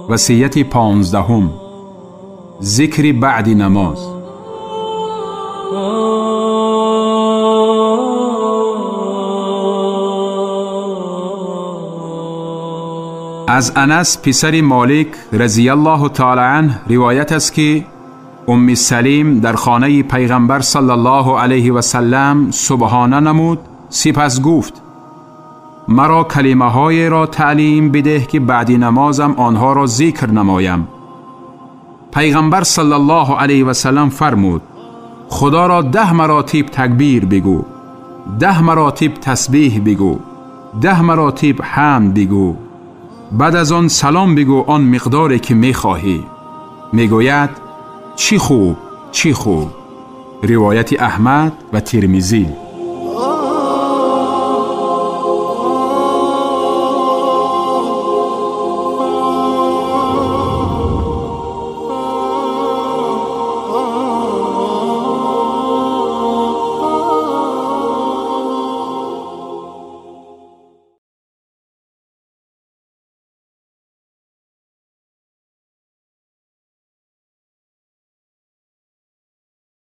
وصیت 15 ذکر بعد نماز. از انس پسر مالک رضی الله تعالی عنه روایت است که ام سلیم در خانه پیغمبر صلی الله علیه و سلم سبحانه نمود، سپس گفت مرا کلمه های را تعلیم بده که بعد نمازم آنها را ذکر نمایم. پیغمبر صلی الله علیه و سلم فرمود خدا را 10 مراتب تکبیر بگو، 10 مراتب تسبیح بگو، 10 مراتب حمد بگو، بعد از آن سلام بگو آن مقداری که میخواهی. میگوید چی خوب چی خوب. روایت احمد و ترمذی.